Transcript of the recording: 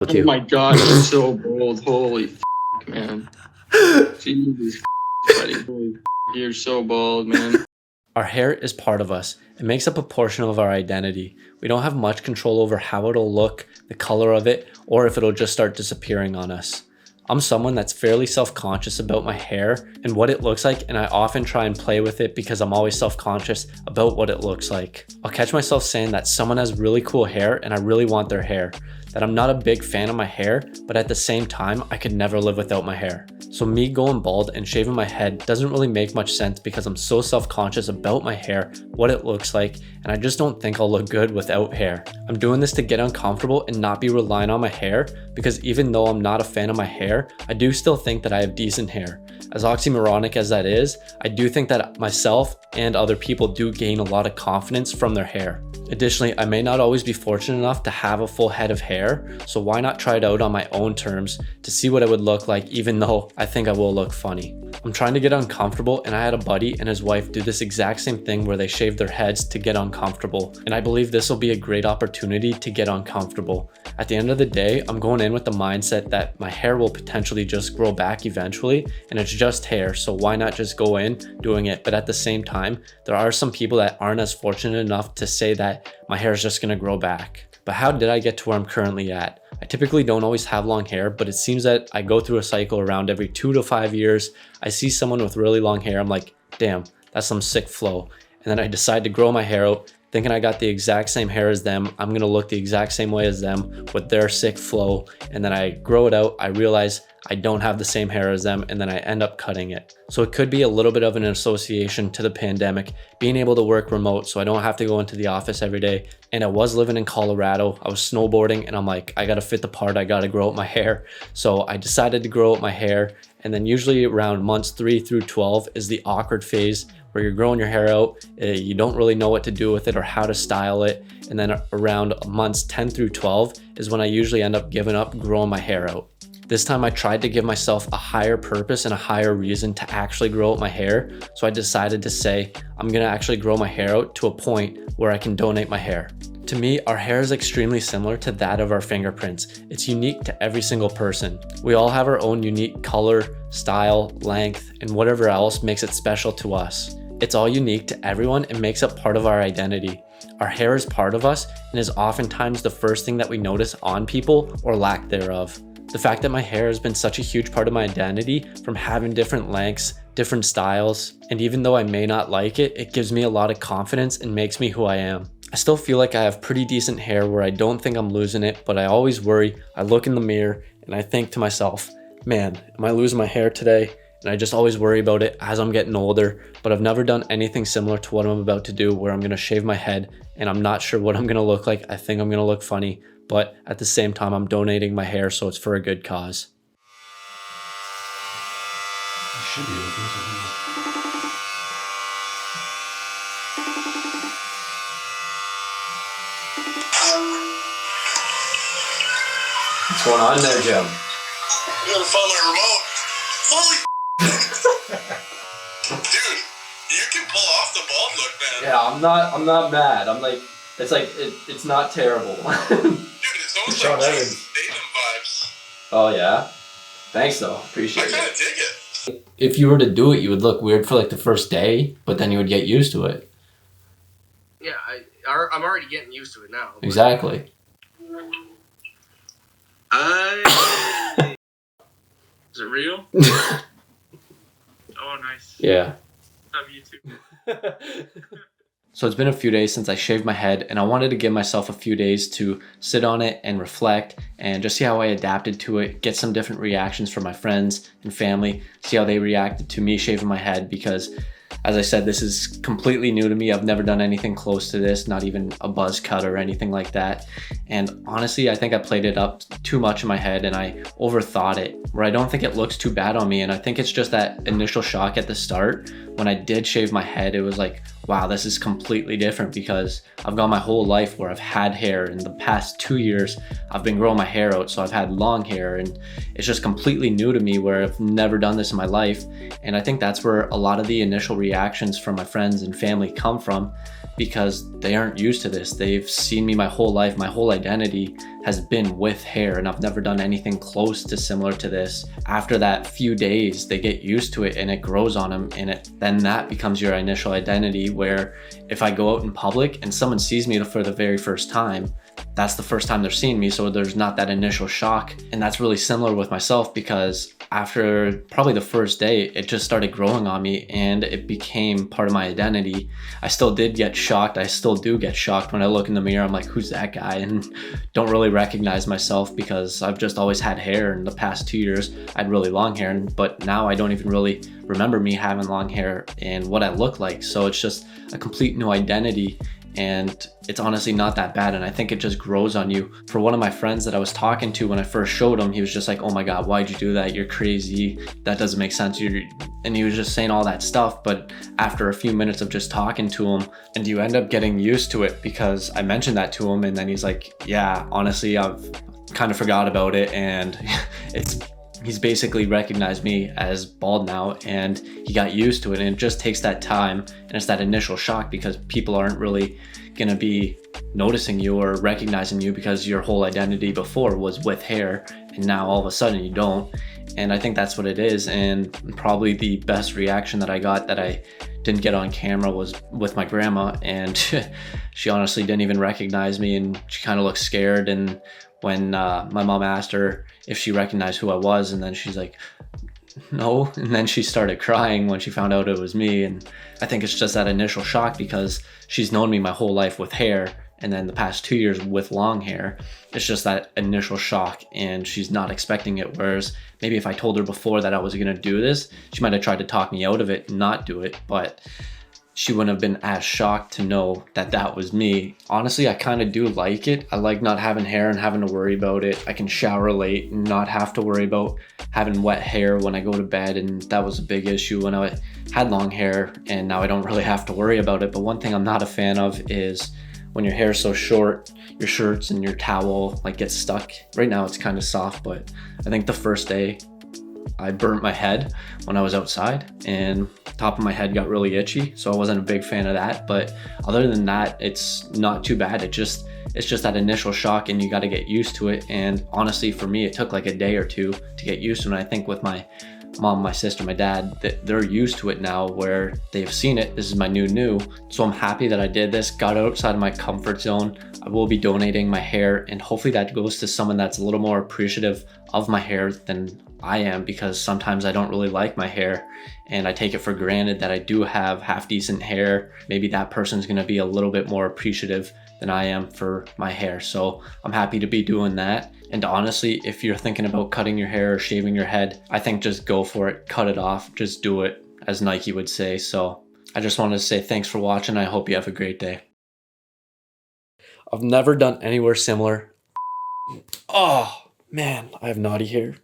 with Oh you. my god, you're so bold. Holy man. Jesus buddy. Holy you're so bald, man. Our hair is part of us. It makes up a portion of our identity. We don't have much control over how it'll look, the color of it, or if it'll just start disappearing on us. I'm someone that's fairly self-conscious about my hair and what it looks like, and I often try and play with it because I'm always self-conscious about what it looks like. I'll catch myself saying that someone has really cool hair and I really want their hair, that I'm not a big fan of my hair, but at the same time, I could never live without my hair. So me going bald and shaving my head doesn't really make much sense because I'm so self-conscious about my hair, what it looks like, and I just don't think I'll look good without hair. I'm doing this to get uncomfortable and not be relying on my hair because even though I'm not a fan of my hair, I do still think that I have decent hair. As oxymoronic as that is, I do think that myself and other people do gain a lot of confidence from their hair. Additionally, I may not always be fortunate enough to have a full head of hair, so why not try it out on my own terms to see what it would look like, even though I think I will look funny. I'm trying to get uncomfortable, and I had a buddy and his wife do this exact same thing where they shave their heads to get uncomfortable, and I believe this will be a great opportunity to get uncomfortable. At the end of the day, I'm going in with the mindset that my hair will potentially just grow back eventually, and it's just hair, so why not just go in doing it? But at the same time, there are some people that aren't as fortunate enough to say that my hair is just gonna grow back. But how did I get to where I'm currently at? I typically don't always have long hair, but it seems that I go through a cycle around every 2 to 5 years. I see someone with really long hair, I'm like, damn, that's some sick flow. And then I decide to grow my hair out, thinking I got the exact same hair as them. I'm gonna look the exact same way as them with their sick flow. And then I grow it out, I realize I don't have the same hair as them, and then I end up cutting it. So it could be a little bit of an association to the pandemic, being able to work remote so I don't have to go into the office every day. And I was living in Colorado, I was snowboarding, and I'm like, I gotta fit the part, I gotta grow out my hair. So I decided to grow out my hair, and then usually around months 3 through 12 is the awkward phase where you're growing your hair out, you don't really know what to do with it or how to style it. And then around months 10 through 12 is when I usually end up giving up growing my hair out. This time I tried to give myself a higher purpose and a higher reason to actually grow out my hair. So I decided to say, I'm gonna actually grow my hair out to a point where I can donate my hair. To me, our hair is extremely similar to that of our fingerprints. It's unique to every single person. We all have our own unique color, style, length, and whatever else makes it special to us. It's all unique to everyone and makes up part of our identity. Our hair is part of us and is oftentimes the first thing that we notice on people or lack thereof. The fact that my hair has been such a huge part of my identity, from having different lengths, different styles, and even though I may not like it, it gives me a lot of confidence and makes me who I am. I still feel like I have pretty decent hair where I don't think I'm losing it, but I always worry. I look in the mirror and I think to myself, man, am I losing my hair today? And I just always worry about it as I'm getting older, but I've never done anything similar to what I'm about to do, where I'm gonna shave my head and I'm not sure what I'm gonna look like. I think I'm gonna look funny, but at the same time, I'm donating my hair, so it's for a good cause. You should be looking for What's going on there, Jim? You gotta find my remote. Holy dude, you can pull off the bald look, man. Yeah, I'm not mad. It's not terrible. Dude, it's almost Sean like Evans. Statham vibes. Oh yeah? Thanks though, appreciate I it. kinda dig it. If you were to do it, you would look weird for like the first day, but then you would get used to it. Yeah, I'm already getting used to it now. Exactly. Is it real? Oh, nice. Yeah. Love you too. So it's been a few days since I shaved my head, and I wanted to give myself a few days to sit on it and reflect and just see how I adapted to it, get some different reactions from my friends and family, see how they reacted to me shaving my head, because as I said, this is completely new to me. I've never done anything close to this, not even a buzz cut or anything like that. And honestly, I think I played it up too much in my head and I overthought it, where I don't think it looks too bad on me. And I think it's just that initial shock at the start. When I did shave my head, it was like, wow, this is completely different, because I've gone my whole life where I've had hair. In the past 2 years, I've been growing my hair out, so I've had long hair, and it's just completely new to me where I've never done this in my life. And I think that's where a lot of the initial reactions from my friends and family come from, because they aren't used to this. They've seen me my whole life. My whole identity has been with hair, and I've never done anything close to similar to this. After that few days, they get used to it and it grows on them, and then that becomes your initial identity, where if I go out in public and someone sees me for the very first time, that's the first time they're seeing me, so there's not that initial shock. And that's really similar with myself, because after probably the first day, it just started growing on me and it became part of my identity. I still did get shocked. I still do get shocked when I look in the mirror. I'm like, who's that guy? And don't really recognize myself, because I've just always had hair. In the past 2 years, I had really long hair, but now I don't even really remember me having long hair and what I look like. So it's just a complete new identity. And it's honestly not that bad, and I think it just grows on you. For one of my friends that I was talking to when I first showed him, he was just like, oh my god, why'd you do that? You're crazy, that doesn't make sense. And he was just saying all that stuff. But after a few minutes of just talking to him, and you end up getting used to it, because I mentioned that to him, and then he's like, yeah, honestly, I've kind of forgot about it. And he's basically recognized me as bald now, and he got used to it. And it just takes that time, and it's that initial shock, because people aren't really gonna be noticing you or recognizing you, because your whole identity before was with hair, and now all of a sudden you don't. And I think that's what it is. And probably the best reaction that I got that I didn't get on camera was with my grandma, and she honestly didn't even recognize me, and she kind of looked scared. And when my mom asked her if she recognized who I was, and then she's like, no. And then she started crying when she found out it was me. And I think it's just that initial shock, because she's known me my whole life with hair, and then the past 2 years with long hair. It's just that initial shock, and she's not expecting it. Whereas maybe if I told her before that I was gonna do this, she might have tried to talk me out of it and not do it, but she wouldn't have been as shocked to know that that was me. Honestly, I kind of do like it. I like not having hair and having to worry about it. I can shower late and not have to worry about having wet hair when I go to bed, and that was a big issue when I had long hair, and now I don't really have to worry about it. But one thing I'm not a fan of is when your hair is so short, your shirts and your towel like get stuck. Right now it's kind of soft, but I think the first day I burnt my head when I was outside, and top of my head got really itchy, so I wasn't a big fan of that. But other than that, it's not too bad. It's just that initial shock, and you got to get used to it. And honestly, for me, it took like a day or two to get used to it. And I think with my mom, my sister, my dad, they're used to it now, where they've seen it. This is my new. So I'm happy that I did this, got outside of my comfort zone. I will be donating my hair, and hopefully that goes to someone that's a little more appreciative of my hair than I am, because sometimes I don't really like my hair and I take it for granted that I do have half decent hair. Maybe that person's gonna be a little bit more appreciative than I am for my hair. So I'm happy to be doing that. And honestly, if you're thinking about cutting your hair or shaving your head, I think just go for it, cut it off, just do it, as Nike would say. So I just wanted to say thanks for watching. I hope you have a great day. I've never done anywhere similar. Oh man, I have naughty hair.